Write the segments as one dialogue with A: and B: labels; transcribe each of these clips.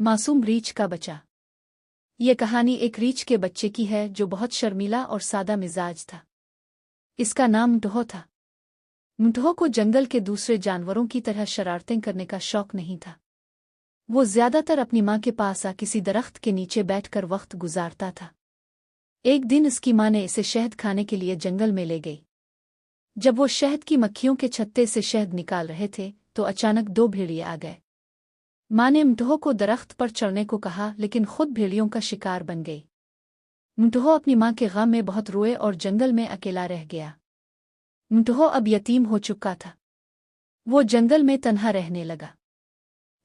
A: मासूम रीछ का बच्चा। ये कहानी एक रीछ के बच्चे की है जो बहुत शर्मीला और सादा मिजाज था। इसका नाम मुटहो था। मुटहो को जंगल के दूसरे जानवरों की तरह शरारतें करने का शौक नहीं था। वो ज्यादातर अपनी माँ के पास किसी दरख्त के नीचे बैठकर वक्त गुजारता था। एक दिन इसकी माँ ने इसे शहद खाने के लिए जंगल में ले गई। जब वो शहद की मक्खियों के छत्ते से शहद निकाल रहे थे तो अचानक दो भेड़िए आ गए। माँ ने मुटहो को दरख्त पर चढ़ने को कहा, लेकिन खुद भेड़ियों का शिकार बन गई। मुटहो अपनी माँ के गम में बहुत रोए और जंगल में अकेला रह गया। मुटहो अब यतीम हो चुका था। वो जंगल में तन्हा रहने लगा।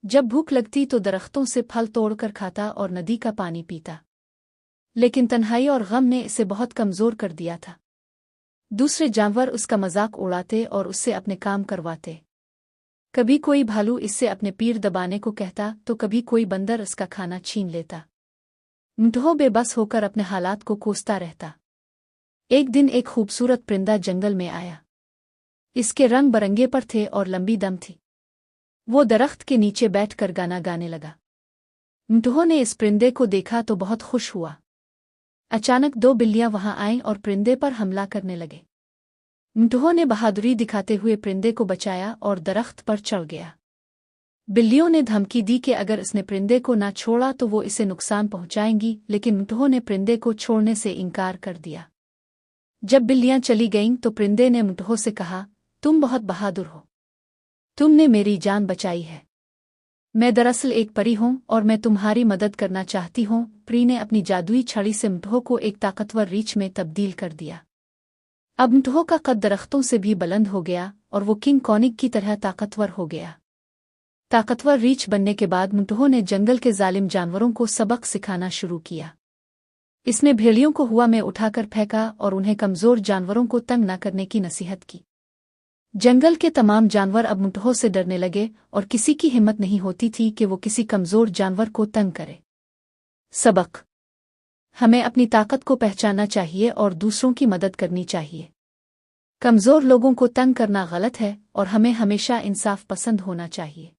A: जब भूख लगती तो दरख्तों से फल तोड़कर खाता और नदी का पानी पीता। लेकिन तन्हाई और गम ने इसे बहुत कमजोर कर दिया था। दूसरे जानवर उसका मजाक उड़ाते और उससे अपने काम करवाते। कभी कोई भालू इससे अपने पीर दबाने को कहता तो कभी कोई बंदर इसका खाना छीन लेता। मुटहो बेबस होकर अपने हालात को कोसता रहता। एक दिन एक खूबसूरत परिंदा जंगल में आया। इसके रंग बरंगे पर थे और लंबी दम थी। वो दरख्त के नीचे बैठकर गाना गाने लगा। मुटहो ने इस परिंदे को देखा तो बहुत खुश हुआ। अचानक दो बिल्लियां वहां आईं और परिंदे पर हमला करने लगे। मुटहो ने बहादुरी दिखाते हुए परिंदे को बचाया और दरख्त पर चढ़ गया। बिल्लियों ने धमकी दी कि अगर इसने परिंदे को ना छोड़ा तो वो इसे नुकसान पहुंचाएंगी, लेकिन मुटहो ने परिंदे को छोड़ने से इनकार कर दिया। जब बिल्लियां चली गईं तो परिंदे ने मुटहो से कहा, तुम बहुत बहादुर हो। तुमने मेरी जान बचाई है। मैं दरअसल एक परी हूं और मैं तुम्हारी मदद करना चाहती हूं। परी ने अपनी जादुई छड़ी से मुटहो को एक ताकतवर रीछ में तब्दील कर दिया। अब मुटहो का कद दरख्तों से भी बुलंद हो गया और वो किंग कॉनिग की तरह ताकतवर हो गया। ताकतवर रीछ बनने के बाद मुटहो ने जंगल के जालिम जानवरों को सबक सिखाना शुरू किया। इसने भेड़ियों को हवा में उठाकर फेंका और उन्हें कमजोर जानवरों को तंग न करने की नसीहत की। जंगल के तमाम जानवर अब मुटहो से डरने लगे और किसी की हिम्मत नहीं होती थी कि वो किसी कमजोर जानवर को तंग करे। सबक: हमें अपनी ताकत को पहचानना चाहिए और दूसरों की मदद करनी चाहिए। कमजोर लोगों को तंग करना गलत है और हमें हमेशा इंसाफ पसंद होना चाहिए।